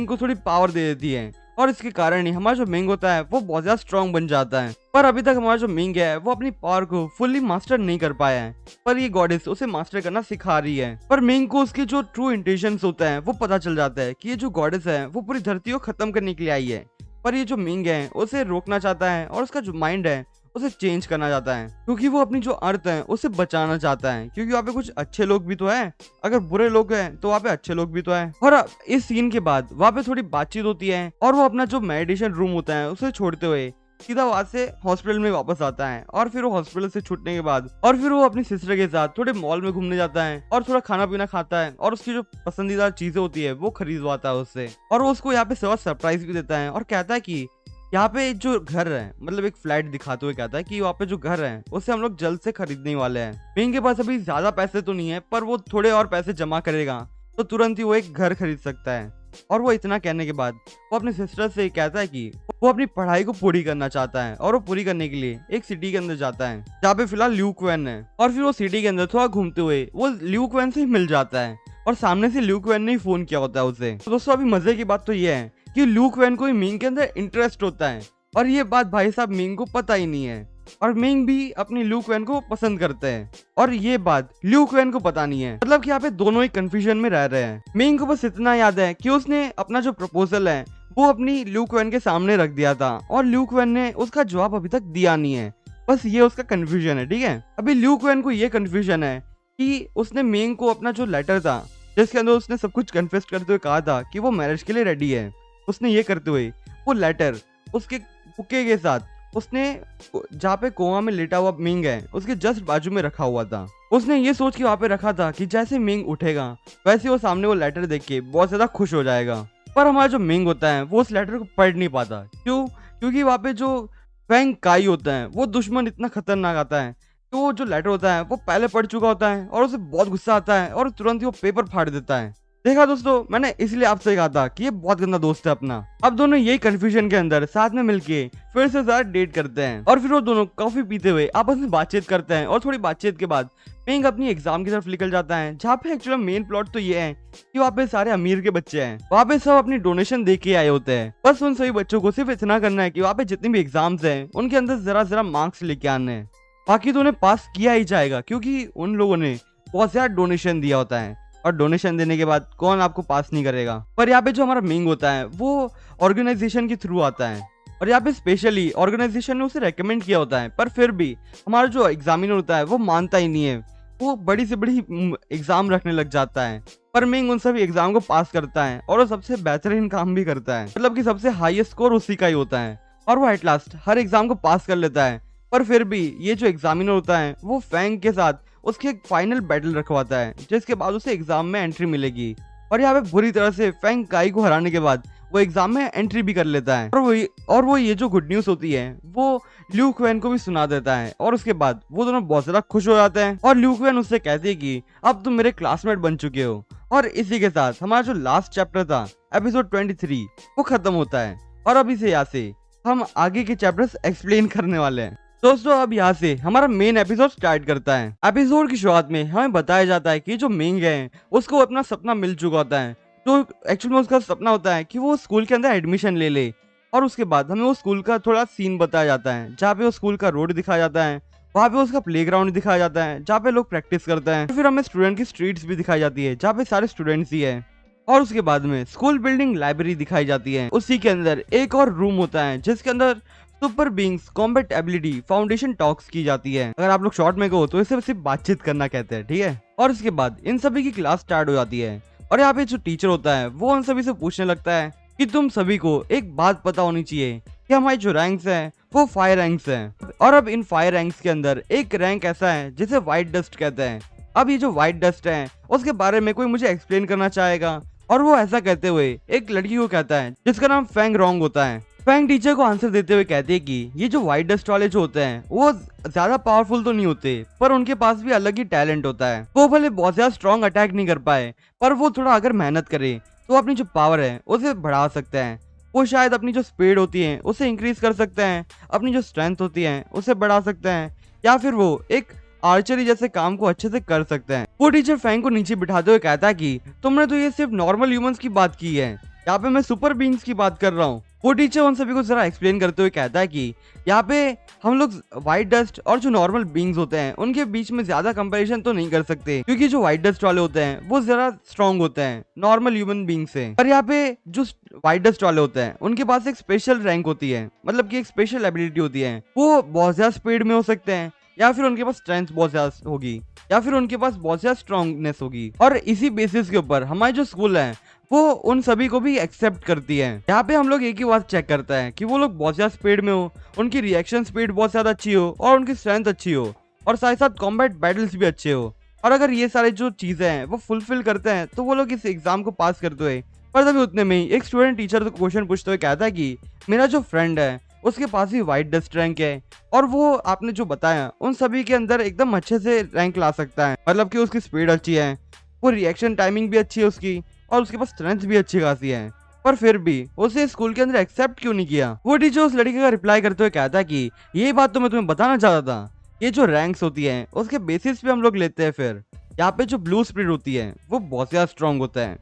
को थोड़ी पावर दे देती है। और इसके कारण ही हमारा जो मिंग होता है वो बहुत ज्यादा स्ट्रॉन्ग बन जाता है। पर अभी तक हमारा जो मिंग है वो अपनी पावर को फुल्ली मास्टर नहीं कर पाया है, पर ये गॉडेस उसे मास्टर करना सिखा रही है। पर मिंग को उसके जो ट्रू इंटेंशंस होता है वो पता चल जाता है कि ये जो गॉडेस है वो पूरी धरती को खत्म करने के लिए आई है। पर ये जो मिंग है उसे रोकना चाहता है और उसका जो माइंड है उसे चेंज करना चाहता है, क्योंकि वो अपनी जो अर्थ है उसे बचाना चाहता है। क्योंकि वहाँ पे कुछ अच्छे लोग भी तो है, अगर बुरे लोग हैं तो वहाँ पे अच्छे लोग भी तो है। और इस सीन के बाद वहाँ पे थोड़ी बातचीत होती है और वो अपना जो मेडिटेशन रूम होता है उसे छोड़ते हुए सीधा वहां से हॉस्पिटल में वापस आता है। और फिर वो हॉस्पिटल से छूटने के बाद और फिर वो अपनी सिस्टर के साथ थोड़े मॉल में घूमने जाता है और थोड़ा खाना पीना खाता है और उसकी जो पसंदीदा चीजें होती है वो खरीदवाता है उससे। और वो उसको यहाँ पे सरप्राइज भी देता है और कहता है कि यहाँ पे जो घर है मतलब एक फ्लैट दिखाते हुए कहता है कि वहाँ पे जो घर है उसे हम लोग जल्द से खरीदने वाले हैं। मिंग के पास अभी ज्यादा पैसे तो नहीं है पर वो थोड़े और पैसे जमा करेगा तो तुरंत ही वो एक घर खरीद सकता है। और वो इतना कहने के बाद वो अपने सिस्टर से कहता है कि वो अपनी पढ़ाई को पूरी करना चाहता है और वो पूरी करने के लिए एक सिटी के अंदर जाता है जहाँ पे फिलहाल ल्यू क्वेन है। और फिर वो सिटी के अंदर थोड़ा घूमते हुए वो ल्यू क्वेन से ही मिल जाता है और सामने से ल्यू क्वेन ने ही फोन किया होता है उसे। तो दोस्तों अभी मजे की बात तो ये है कि ल्यू क्वेन को मिंग के अंदर इंटरेस्ट होता है और ये बात भाई साहब मिंग को पता ही नहीं है और मिंग भी अपनी ल्यू क्वेन को पसंद करते हैं और ये बात ल्यू क्वेन को पता नहीं है। मतलब कि यहाँ पे दोनों ही कंफ्यूजन में रह रहे हैं। मिंग को बस इतना याद है कि उसने अपना जो प्रपोजल है वो अपनी ल्यू क्वेन के सामने रख दिया था और ल्यू क्वेन ने उसका जवाब अभी तक दिया नहीं है, बस ये उसका कंफ्यूजन है, ठीक है। अभी ल्यू क्वेन को ये कंफ्यूजन है कि उसने मिंग को अपना जो लेटर था जिसके अंदर उसने सब कुछ कन्फेस करते हुए कहा था कि वो मैरिज के लिए रेडी है, उसने ये करते हुए वो लेटर उसके बुके के साथ उसने जहाँ पे कोमा में लेटा हुआ मिंग है उसके जस्ट बाजू में रखा हुआ था। उसने ये सोच के वहाँ पे रखा था कि जैसे मिंग उठेगा वैसे वो सामने वो लेटर देख के बहुत ज्यादा खुश हो जाएगा। पर हमारा जो मिंग होता है वो उस लेटर को पढ़ नहीं पाता। क्यों? क्योंकि वहाँ पे जो फैंग काई होता है वो दुश्मन इतना खतरनाक आता है, तो वो जो लेटर होता है वो पहले पढ़ चुका होता है और उसे बहुत गुस्सा आता है और तुरंत ही वो पेपर फाड़ देता है। देखा दोस्तों, मैंने इसलिए आपसे कहा था कि ये बहुत गंदा दोस्त है अपना। अब दोनों यही कंफ्यूजन के अंदर साथ में मिलके फिर से ज्यादा डेट करते हैं और फिर वो दोनों कॉफी पीते हुए आपस में बातचीत करते हैं और थोड़ी बातचीत के बाद मिंग अपनी एग्जाम की तरफ निकल जाता है, जहाँ पे एक्चुअली मेन प्लॉट तो ये है कि वहाँ पे सारे अमीर के बच्चे हैं, वहाँ पे सब अपनी डोनेशन दे के आए होते हैं। बस उन सभी बच्चों को सिर्फ इतना करना है कि वहाँ पे जितनी भी एग्जाम्स हैं उनके अंदर जरा जरा मार्क्स लेके आने हैं, बाकी तो उन्हें पास किया ही जाएगा क्योंकि उन लोगों ने बहुत ज्यादा डोनेशन दिया होता है और डोनेशन देने के बाद कौन आपको पास नहीं करेगा। पर यहाँ पे जो हमारा मिंग होता है वो ऑर्गेनाइजेशन के थ्रू आता है और यहाँ पे स्पेशली ऑर्गेनाइजेशन ने उसे रेकमेंड किया होता है, पर फिर भी हमारा जो एग्जामिनर होता है वो मानता ही नहीं है, वो बड़ी से बड़ी एग्जाम रखने लग जाता है। पर मिंग उन सभी एग्जाम को पास करता है और वो सबसे बेहतरीन काम भी करता है, मतलब कि सबसे हाईएस्ट स्कोर उसी का ही होता है और वो एट लास्ट हर एग्जाम को पास कर लेता है। पर फिर भी ये जो एग्जामिनर होता है वो फैंग के साथ उसके एक फाइनल बैटल रखवाता है जिसके बाद उसे एग्जाम में एंट्री मिलेगी और यहाँ पे बुरी तरह से फैंग काई को हराने के बाद वो एग्जाम में एंट्री भी कर लेता है और वो ये जो गुड न्यूज होती है वो ल्यू क्वेन को भी सुना देता है और उसके बाद वो दोनों बहुत ज्यादा खुश हो जाते हैं और ल्यू क्वेन उससे कहती है कि अब तुम मेरे क्लासमेट बन चुके हो। और इसी के साथ हमारा जो लास्ट चैप्टर था एपिसोड 23 वो खत्म होता है और अब इसे यहाँ से हम आगे के चैप्टर्स एक्सप्लेन करने वाले हैं। दोस्तों अब यहाँ से हमारा मेन एपिसोड स्टार्ट करता है। एपिसोड की शुरुआत में हमें बताया जाता है कि जो मिंग है उसको अपना सपना मिल चुका होता है, तो एक्चुअल में उसका सपना होता है कि वो स्कूल के अंदर एडमिशन ले ले। और उसके बाद हमें वो स्कूल का थोड़ा सीन बताया जाता है जहाँ पे वो स्कूल का रोड दिखाया जाता है, वहाँ पे उसका प्लेग्राउंड दिखाया जाता है जहाँ पे लोग प्रैक्टिस करते हैं। फिर हमें स्टूडेंट की स्ट्रीट्स भी दिखाई जाती है जहाँ पे सारे स्टूडेंट्स ही है। और उसके बाद में स्कूल बिल्डिंग लाइब्रेरी दिखाई जाती है, उसी के अंदर एक और रूम होता है जिसके अंदर super beings combat ability foundation talks की जाती है। अगर आप लोग शॉर्ट में कहो तो इसे सिर्फ बातचीत करना कहते हैं, ठीक है। और उसके बाद इन सभी की क्लास स्टार्ट हो जाती है और यहाँ पे जो टीचर होता है वो उन सभी से पूछने लगता है कि तुम सभी को एक बात पता होनी चाहिए कि हमारे जो रैंक्स हैं वो 5 रैंक्स हैं और अब इन 5 रैंक्स के अंदर एक रैंक ऐसा है जिसे व्हाइट डस्ट कहते हैं। अब ये जो व्हाइट डस्ट है उसके बारे में कोई मुझे एक्सप्लेन करना चाहेगा? और वो ऐसा कहते हुए एक लड़की को कहता है जिसका नाम फैंग रोंग होता है। फैंग टीचर को आंसर देते हुए कहते हैं कि ये जो व्हाइट डस्ट वाले जो होते हैं वो ज्यादा पावरफुल तो नहीं होते, पर उनके पास भी अलग ही टैलेंट होता है। वो भले बहुत ज्यादा स्ट्रॉन्ग अटैक नहीं कर पाए, पर वो थोड़ा अगर मेहनत करे तो अपनी जो पावर है उसे बढ़ा सकते हैं। वो शायद अपनी जो स्पीड होती है उसे इंक्रीज कर सकते हैं, अपनी जो स्ट्रेंथ होती है उसे बढ़ा सकते हैं, या फिर वो एक आर्चरी जैसे काम को अच्छे से कर सकते हैं। वो टीचर फैंग को नीचे बिठाते हुए कहता है कि तुमने तो ये सिर्फ नॉर्मल ह्यूमंस की बात की है, यहाँ पे मैं सुपर बीइंग्स की बात कर रहा हूँ। वो टीचर उन सभी को जरा एक्सप्लेन करते हुए कहता है कि यहाँ पे हम लोग व्हाइट डस्ट और जो नॉर्मल बीइंग्स होते हैं उनके बीच में ज्यादा कंपैरिजन तो नहीं कर सकते, क्योंकि जो व्हाइट डस्ट वाले होते हैं वो जरा स्ट्रॉन्ग होते हैं नॉर्मल ह्यूमन बीइंग से। पर यहाँ पे जो व्हाइट डस्ट वाले होते हैं उनके पास एक स्पेशल रैंक होती है, मतलब कि एक स्पेशल एबिलिटी होती है। वो बहुत ज्यादा स्पीड में हो सकते हैं, या फिर उनके पास स्ट्रेंथ बहुत ज्यादा होगी, या फिर उनके पास बहुत ज्यादा स्ट्रॉन्गनेस होगी। और इसी बेसिस के ऊपर हमारी जो स्कूल है वो उन सभी को भी एक्सेप्ट करती है। यहाँ पे हम लोग एक ही बात चेक करता है कि वो लोग बहुत ज्यादा स्पीड में हो, उनकी रिएक्शन स्पीड बहुत ज्यादा अच्छी हो और उनकी स्ट्रेंथ अच्छी हो, और साथ साथ कॉम्बैट बैटल्स भी अच्छे हो। और अगर ये सारे जो चीजें हैं वो फुलफिल करते हैं तो वो लोग इस एग्जाम को पास करते हुए। पर तभी उतने में ही एक स्टूडेंट टीचर को क्वेश्चन पूछते हुए कहता है कि मेरा जो फ्रेंड है उसके पास भी व्हाइट डस्ट रैंक है, और वो आपने जो बताया उन सभी के अंदर एकदम अच्छे से रैंक ला सकता है, मतलब कि उसकी स्पीड अच्छी है, वो रिएक्शन टाइमिंग भी अच्छी है उसकी, और उसके पास स्ट्रेंथ भी अच्छी खासी है। पर फिर भी उसे स्कूल के अंदर एक्सेप्ट क्यों नहीं किया? वो टीचर उस लड़के का रिप्लाई करते हुए कहता है कि ये बात तो मैं तुम्हें बताना चाहता था, ये जो रैंक्स होती है उसके बेसिस पे हम लोग लेते हैं। फिर यहाँ पे जो ब्लू स्प्रिट होती है वो बहुत ज्यादा स्ट्रॉन्ग होता है,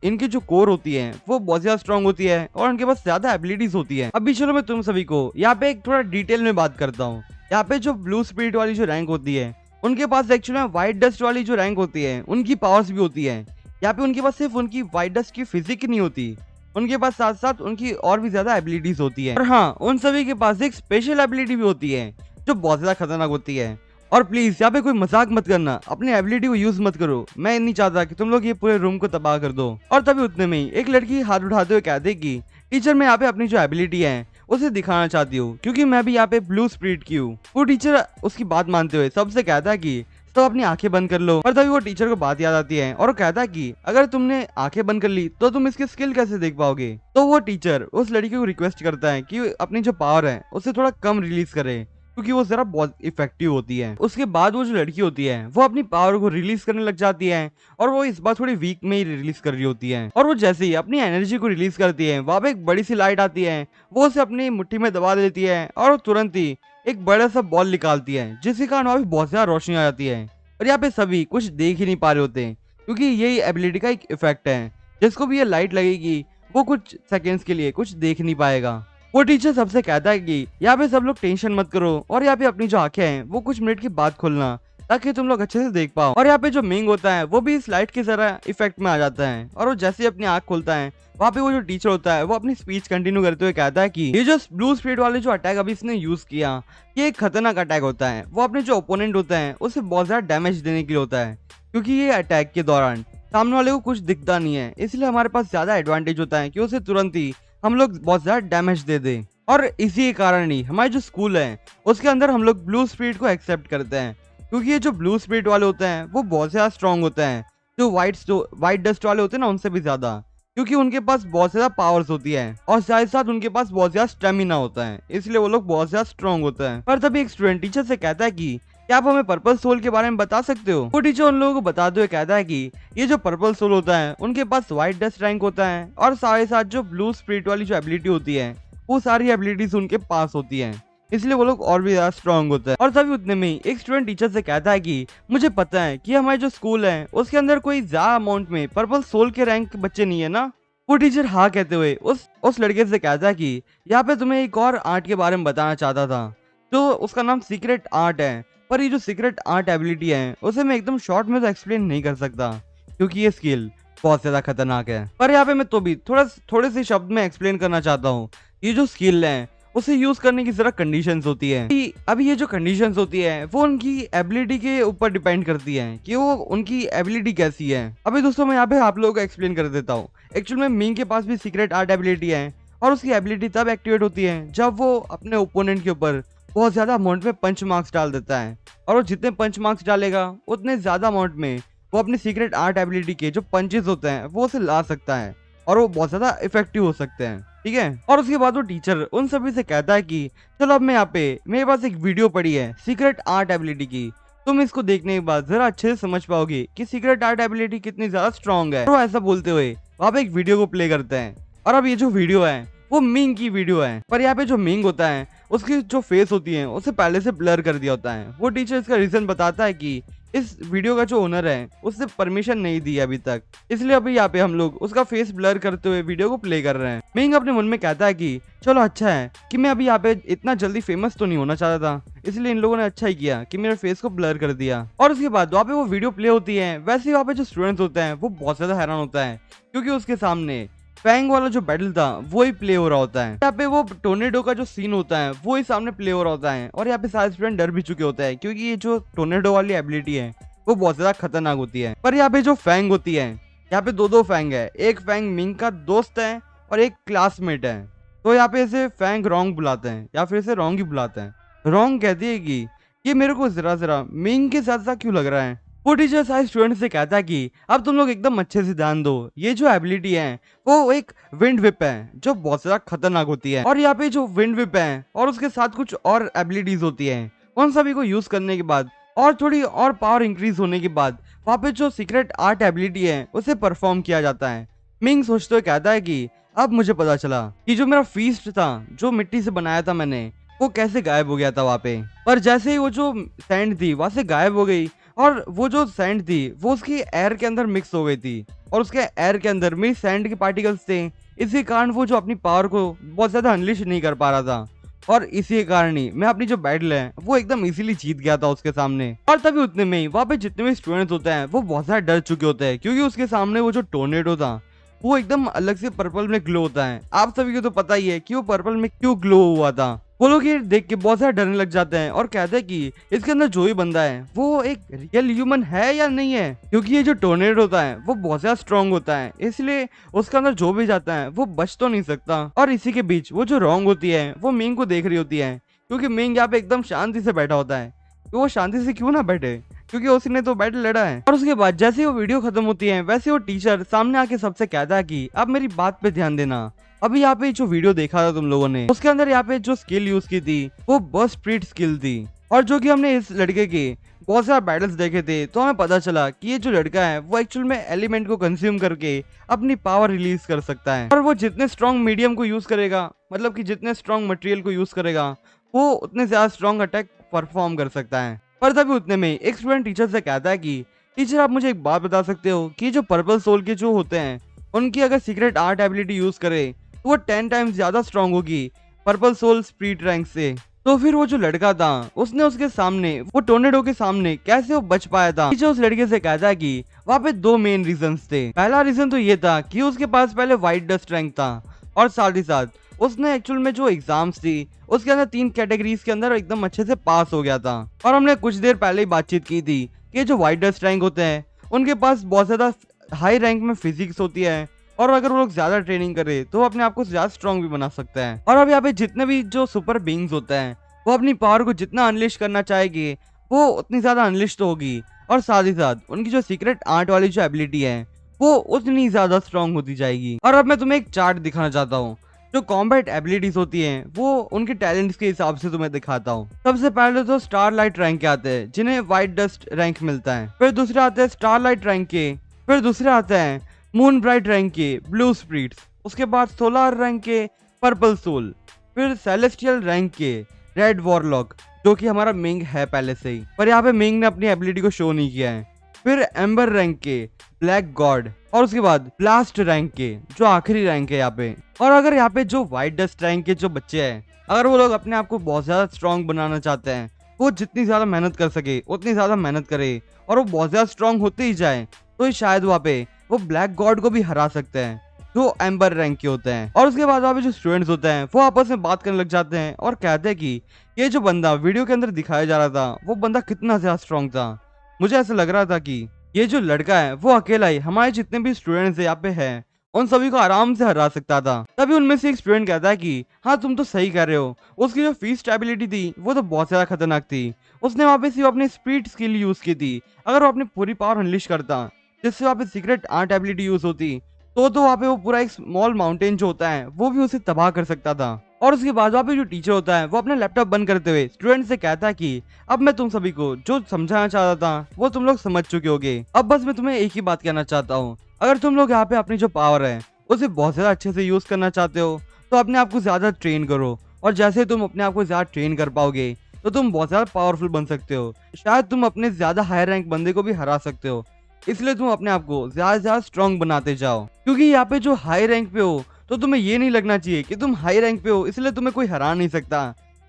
इनकी जो कोर होती है वो बहुत ज्यादा स्ट्रॉन्ग होती है, और उनके पास ज्यादा एबिलिटीज होती है। अभी चलो मैं तुम सभी को यहाँ पे एक थोड़ा डिटेल में बात करता हूँ। यहाँ पे जो ब्लू स्पिरिट वाली जो रैंक होती है उनके पास एक्चुअली व्हाइट डस्ट वाली जो रैंक होती है उनकी पावर्स भी होती है। यहाँ पे उनके पास सिर्फ उनकी व्हाइट डस्ट की फिजिक नहीं होती, उनके पास साथ साथ उनकी और भी ज्यादा एबिलिटीज होती है। और हाँ, उन सभी के पास एक स्पेशल एबिलिटी भी होती है जो बहुत ज्यादा खतरनाक होती है। और प्लीज यहाँ पे कोई मजाक मत करना, अपनी एबिलिटी को यूज मत करो, मैं नहीं चाहता कि तुम लोग ये पूरे रूम को तबाह कर दो। और तभी उतने में ही एक लड़की हाथ उठाते हुए कहती कि टीचर मैं यहाँ पे अपनी जो एबिलिटी है उसे दिखाना चाहती हूँ, क्योंकि मैं भी यहाँ पे ब्लू स्पिरिट की हूँ। वो टीचर उसकी बात मानते हुए सबसे कहता है कि सब अपनी आंखें बंद कर लो। और तभी वो टीचर को बात याद आती है और वो कहता है कि अगर तुमने आंखें बंद कर ली तो तुम इसकी स्किल कैसे देख पाओगे। तो वो टीचर उस लड़की को रिक्वेस्ट करता है कि अपनी जो पावर है उसे थोड़ा कम रिलीज करे, क्योंकि वो जरा बहुत इफेक्टिव होती है। उसके बाद वो जो लड़की होती है वो अपनी पावर को रिलीज करने लग जाती है, और वो इस बार थोड़ी वीक में ही रिलीज कर रही होती है। और वो जैसे ही अपनी एनर्जी को रिलीज करती है, वहां पे एक बड़ी सी लाइट आती है, वो उसे अपनी मुट्ठी में दबा देती है और वो तुरंत ही एक बड़ा सा बॉल निकालती है, जिसके कारण वहां पे बहुत ज्यादा रोशनी आ जाती है। और यहाँ पे सभी कुछ देख ही नहीं पा रहे होते, क्योंकि यही एबिलिटी का एक इफेक्ट है। जिसको भी ये लाइट लगेगी वो कुछ सेकेंड्स के लिए कुछ देख नहीं पाएगा। वो टीचर सबसे कहता है कि यहाँ पे सब लोग टेंशन मत करो, और यहाँ पे अपनी जो आंखें हैं वो कुछ मिनट के बाद खोलना, ताकि तुम लोग अच्छे से देख पाओ। और यहाँ पे जो मिंग होता है वो भी इस लाइट की तरह इफेक्ट में आ जाता है, और वो जैसे ही अपनी आंख खोलता है, वहाँ पे वो जो टीचर होता है वो अपनी स्पीच कंटिन्यू करते हुए कहता है कि ये जो ब्लू स्पिरिट वाले जो अटैक अभी इसने यूज किया, ये एक खतरनाक अटैक होता है। वो अपने जो ओपोनेंट होता है उसे बहुत ज्यादा डैमेज देने के लिए होता है, क्योंकि ये अटैक के दौरान सामने वाले को कुछ दिखता नहीं है, इसलिए हमारे पास ज्यादा एडवांटेज होता है कि उसे तुरंत ही हम लोग बहुत ज्यादा डैमेज दे दे। और इसी के कारण ही हमारे जो स्कूल है उसके अंदर हम लोग ब्लू स्पिरिट को एक्सेप्ट करते हैं, क्योंकि ये जो ब्लू स्पिरिट वाले होते हैं वो बहुत ज्यादा स्ट्रांग होते हैं, जो व्हाइट डस्ट वाले होते हैं ना उनसे भी ज्यादा, क्योंकि उनके पास बहुत ज्यादा पावर्स होती है और साथ ही साथ उनके पास बहुत ज्यादा स्टेमिना होता है, इसलिए वो लोग बहुत ज्यादा स्ट्रांग होते हैं। पर तभी एक स्टूडेंट टीचर से कहता है कि क्या आप हमें पर्पल सोल के बारे में बता सकते हो। वो टीचर उन लोगों को बताते हुए कहता है कि ये जो पर्पल सोल होता है उनके पास व्हाइट डस्ट रैंक होता है, और साथ ही साथ जो ब्लू स्पिरिट वाली जो एबिलिटी होती है वो सारी एबिलिटीज उनके पास होती हैं, इसलिए वो लोग और भी ज्यादा स्ट्रांग होते हैं। और तभी उतने में ही एक स्टूडेंट टीचर से कहता है कि मुझे पता है कि हमारे जो स्कूल है उसके अंदर कोई ज्यादा अमाउंट में पर्पल सोल के रैंक के बच्चे नहीं है ना। वो टीचर हाँ कहते हुए उस लड़के से कहता है कि यहाँ पे तुम्हें एक और आर्ट के बारे में बताना चाहता था, जो उसका नाम सीक्रेट आर्ट है। पर ये जो सीक्रेट आर्ट एबिलिटी है उसे मैं एकदम शॉर्ट में तो एक्सप्लेन नहीं कर सकता, क्योंकि ये स्किल बहुत ज्यादा खतरनाक है। पर यहाँ पे मैं तो भी थोड़े से शब्द में एक्सप्लेन करना चाहता हूँ। ये जो स्किल है उसे यूज करने की जरा कंडीशंस होती है। अभी ये जो कंडीशंस होती है वो उनकी एबिलिटी के ऊपर डिपेंड करती है कि वो उनकी एबिलिटी कैसी है। अभी दोस्तों मैं यहाँ पे आप लोगों को एक्सप्लेन कर देता हूँ। एक्चुअल में मिंग के पास भी सीक्रेट आर्ट एबिलिटी है, और उसकी एबिलिटी तब एक्टिवेट होती है जब वो अपने ओपोनेंट के ऊपर बहुत ज्यादा अमाउंट में पंच मार्क्स डाल देता है, और वो जितने पंच मार्क्स डालेगा उतने ज्यादा अमाउंट में वो अपनी सीक्रेट आर्ट एबिलिटी के जो पंचेस होते हैं वो उसे ला सकता है, और वो बहुत ज्यादा इफेक्टिव हो सकते हैं। ठीक है। और उसके बाद वो टीचर उन सभी से कहता है कि चलो अब मैं यहाँ पे मेरे पास एक वीडियो पड़ी है सीक्रेट आर्ट एबिलिटी की, तुम इसको देखने के बाद जरा अच्छे से समझ पाओगे कि सीक्रेट आर्ट एबिलिटी कितनी ज्यादा स्ट्रांग है। तो ऐसा बोलते हुए वहाँ पे एक वीडियो को प्ले करते हैं, और अब ये जो वीडियो है वो मिंग की वीडियो है। पर यहाँ पे जो मिंग होता है उसकी जो फेस होती है उसे पहले से ब्लर कर दिया होता है। वो टीचर इसका रीजन बताता है कि इस वीडियो का जो ओनर है उससे परमिशन नहीं दी अभी तक, इसलिए अभी यहाँ पे हम लोग उसका फेस ब्लर करते हुए वीडियो को प्ले कर रहे हैं। मिंग अपने मन में कहता है कि चलो अच्छा है कि मैं अभी यहाँ पे इतना जल्दी फेमस तो नहीं होना चाहता था, इसलिए इन लोगों ने अच्छा ही किया कि मेरे फेस को ब्लर कर दिया। और उसके बाद वहाँ पे वो वीडियो प्ले होती है। वैसे वहाँ पे जो स्टूडेंट्स होते हैं वो बहुत ज्यादा हैरान होता है, क्योंकि उसके सामने फैंग वाला जो बैटल था वो ही प्ले हो रहा होता है। यहाँ पे वो टोर्नेडो का जो सीन होता है वो ही सामने प्ले हो रहा होता है, और यहाँ पे सारे स्टूडेंट डर भी चुके होते हैं, क्योंकि ये जो टोर्नेडो वाली एबिलिटी है वो बहुत ज्यादा खतरनाक होती है। पर यहाँ पे जो फैंग होती है, यहाँ पे दो फैंग है, एक फैंग मिंग का दोस्त है और एक क्लासमेट है। तो यहाँ पे इसे फैंग रॉन्ग बुलाते हैं, या फिर इसे रॉन्ग ही बुलाते हैं। रॉन्ग कहती है कि ये मेरे को जरा मिंग के साथ क्यों लग रहा है। वो टीचर सारे स्टूडेंट से कहता है कि अब तुम लोग एकदम अच्छे से ध्यान दो, ये जो एबिलिटी है वो एक विंड विप है जो बहुत ज्यादा खतरनाक होती है। और यहाँ पे जो विंड विप है और उसके साथ कुछ और एबिलिटीज होती है, उन सभी को यूज करने के बाद और थोड़ी और पावर इंक्रीज होने के बाद वहाँ पे जो सीक्रेट आर्ट एबिलिटी है उसे परफॉर्म किया जाता है। मिंग सोचते हुए कहता है कि अब मुझे पता चला कि जो मेरा फीस्ट था जो मिट्टी से बनाया था मैंने, वो कैसे गायब हो गया था वहाँ पे। पर जैसे ही वो जो सैंड थी वहां से गायब हो गई, और वो जो सैंड थी वो उसकी एयर के अंदर मिक्स हो गई थी, और उसके एयर के अंदर मेरी सैंड के पार्टिकल्स थे। इसी कारण वो जो अपनी पावर को बहुत ज्यादा अनलिश नहीं कर पा रहा था, और इसी के कारण ही मैं अपनी जो बैटल है वो एकदम इजीली जीत गया था उसके सामने। और तभी उतने में ही वहाँ पे जितने भी स्टूडेंट्स होते हैं वो बहुत ज्यादा डर चुके होते हैं, क्योंकि उसके सामने वो जो टोर्नेडो था वो एकदम अलग से पर्पल में ग्लो होता है। आप सभी को तो पता ही है कि वो पर्पल में क्यों ग्लो हुआ था। वो लोग ये देख के बहुत ज्यादा डरने लग जाते हैं और कहते हैं कि इसके अंदर जो भी बंदा है वो एक रियल ह्यूमन है या नहीं है, क्योंकि ये जो टोर्नेडो होता है वो बहुत ज्यादा स्ट्रांग होता है, इसलिए उसके अंदर जो भी जाता है वो बच तो नहीं सकता। और इसी के बीच वो जो रॉन्ग होती है वो मिंग को देख रही होती है, क्योंकि मिंग यहाँ पे एकदम शांति से बैठा होता है। तो वो शांति से क्यों ना बैठे, क्योंकि उसने तो बैटल लड़ा है। और उसके बाद जैसे वो वीडियो खत्म होती है वैसे वो टीचर सामने आके सबसे कहता है कि अब मेरी बात पे ध्यान देना। अभी यहाँ पे जो वीडियो देखा था तुम लोगों ने, उसके अंदर यहाँ पे जो स्किल यूज की थी वो बस स्प्रिट स्किल थी, और जो कि हमने इस लड़के के बहुत सारे बैटल्स देखे थे तो हमें पता चला कि ये जो लड़का है वो एक्चुअल में एलिमेंट को कंज्यूम करके अपनी पावर रिलीज कर सकता है। और वो जितने स्ट्रॉन्ग मीडियम को यूज करेगा, मतलब कि जितने स्ट्रॉन्ग मटेरियल को यूज करेगा, वो उतने ज्यादा स्ट्रॉन्ग अटैक परफॉर्म कर सकता है। पर तभी उतने में एक स्टूडेंट टीचर से कहता है कि टीचर आप मुझे एक बात बता सकते हो कि जो पर्पल सोल के जो होते हैं उनकी अगर सीक्रेट आर्ट एबिलिटी यूज करे तो वो 10 टाइम्स ज्यादा स्ट्रांग होगी पर्पल सोल स्प्रिट रैंक से। तो फिर वो जो लड़का था उसने उसके सामने, वो टोर्नेडो के सामने कैसे वो बच पाया था। टीचर उस लड़के से कहता है कि वहाँ पे दो मेन रीजंस थे। पहला रीजन तो ये था कि उसके पास पहले व्हाइट डस्ट रैंक था, और साथ ही साथ उसने एक्चुअल में जो एग्जाम्स थी उसके अंदर 3 कैटेगरीज के अंदर एकदम अच्छे से पास हो गया था। और हमने कुछ देर पहले ही बातचीत की थी कि जो व्हाइट डस्ट रैंक होते हैं उनके पास बहुत ज्यादा हाई रैंक में फिजिक्स होती है, और अगर वो लोग ज्यादा ट्रेनिंग करे तो अपने आप को ज्यादा स्ट्रॉन्ग भी बना सकते हैं। और अब यहाँ पे जितने भी जो सुपर बींग्स होते हैं वो अपनी पावर को जितना अनलिश करना चाहेगी वो उतनी ज्यादा अनलिश तो होगी, और साथ ही साथ उनकी जो सीक्रेट आर्ट वाली जो एबिलिटी है वो उतनी ज्यादा स्ट्रॉन्ग होती जाएगी। और अब मैं तुम्हें एक चार्ट दिखाना चाहता हूँ जो कॉम्बैट एबिलिटीज होती हैं वो उनके टैलेंट्स के हिसाब से तुम्हें दिखाता हूँ। सबसे पहले तो स्टार लाइट रैंक के आते हैं जिन्हें व्हाइट डस्ट रैंक मिलता है, फिर दूसरे आते हैं स्टार लाइट रैंक के, फिर दूसरे आते हैं मून ब्राइट रैंक के ब्लू स्प्रिट्स, उसके बाद सोलार रैंक के पर्पल सोल, फिर सेलेस्टियल रैंक के रेड वॉरलॉक जो कि हमारा मिंग है पहले से ही, पर यहाँ पे मिंग ने अपनी एबिलिटी को शो नहीं किया है, फिर एम्बर रैंक के ब्लैक गॉड, और उसके बाद ब्लास्ट रैंक के जो आखिरी रैंक है यहाँ पे। और अगर यहाँ पे जो व्हाइट डस्ट रैंक के जो बच्चे हैं अगर वो लोग अपने आप को बहुत ज्यादा स्ट्रॉन्ग बनाना चाहते हैं, वो जितनी ज्यादा मेहनत कर सके उतनी ज्यादा मेहनत करे और वो बहुत ज्यादा स्ट्रॉन्ग होते ही जाए, तो शायद वहाँ पे वो ब्लैक गॉड को भी हरा सकते हैं जो एम्बर रैंक के होते हैं। और उसके बाद वहाँ पे जो स्टूडेंट्स होते हैं वो आपस में बात करने लग जाते हैं और कहते हैं कि ये जो बंदा वीडियो के अंदर दिखाया जा रहा था वो बंदा कितना ज्यादा स्ट्रॉन्ग था। मुझे ऐसा लग रहा था कि ये जो लड़का है वो अकेला ही हमारे जितने भी स्टूडेंट्स यहाँ पे हैं उन सभी को आराम से हरा सकता था। तभी उनमें से एक स्टूडेंट कहता है कि हाँ तुम तो सही कह रहे हो, उसकी जो फीस्ट एबिलिटी थी वो तो बहुत ज्यादा खतरनाक थी, उसने वहाँ पे सिर्फ अपनी स्पीड स्किल यूज की थी। अगर वो अपनी पूरी पावर अनलिश करता जिससे वहाँ पे सीक्रेट आर्ट एबिलिटी यूज होती तो वहाँ पे वो पूरा एक स्मॉल माउंटेन जो होता है वो भी उसे तबाह कर सकता था। और उसके बाद वहाँ पे जो टीचर होता है वो अपना लैपटॉप बंद करते हुए स्टूडेंट से कहता है कि अब मैं तुम सभी को जो समझाना चाहता था वो तुम लोग समझ चुके होगे, अब बस मैं तुम्हें एक ही बात कहना चाहता हूँ, अगर तुम लोग यहाँ पे अपनी जो पावर है उसे बहुत ज्यादा अच्छे से यूज करना चाहते हो तो अपने आप को ज्यादा ट्रेन करो, और जैसे तुम अपने आप को ज्यादा ट्रेन कर पाओगे तो तुम बहुत ज्यादा पावरफुल बन सकते हो, शायद तुम अपने ज्यादा हाई रैंक बंदे को भी हरा सकते हो। इसलिए तुम अपने आप को ज्यादा से ज्यादा स्ट्रॉन्ग बनाते जाओ, क्योंकि यहाँ पे जो हाई रैंक पे हो तो तुम्हें ये नहीं लगना चाहिए कि तुम हाई रैंक पे हो इसलिए तुम्हें कोई हरा नहीं सकता।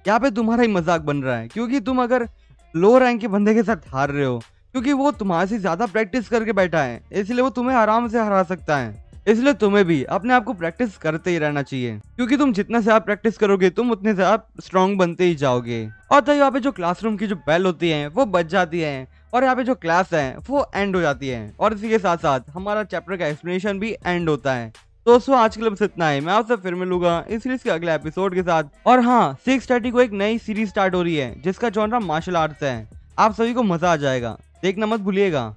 यहाँ पे तुम्हारा ही मजाक बन रहा है, क्योंकि तुम अगर लो रैंक के बंदे के साथ हार रहे हो क्योंकि वो तुम्हारे से ज्यादा प्रैक्टिस करके बैठा है इसलिए वो तुम्हें आराम से हरा सकता है। इसलिए तुम्हें भी अपने आप को प्रैक्टिस करते ही रहना चाहिए, क्योंकि तुम जितना ज्यादा प्रैक्टिस करोगे तुम उतने ज्यादा स्ट्रॉन्ग बनते ही जाओगे। और तो यहाँ पे जो क्लासरूम की जो बेल होती है वो बज जाती है और यहाँ पे जो क्लास है वो एंड हो जाती है, और इसी के साथ साथ हमारा चैप्टर का एक्सप्लेनेशन भी एंड होता है। दोस्तों आज के लिए बस इतना है, मैं आपसे फिर मिलूंगा इस सीरीज के अगले एपिसोड के साथ। और हाँ 6:30 को एक नई सीरीज स्टार्ट हो रही है जिसका जॉनरा मार्शल आर्ट्स है, आप सभी को मजा आ जाएगा, देखना मत भूलिएगा।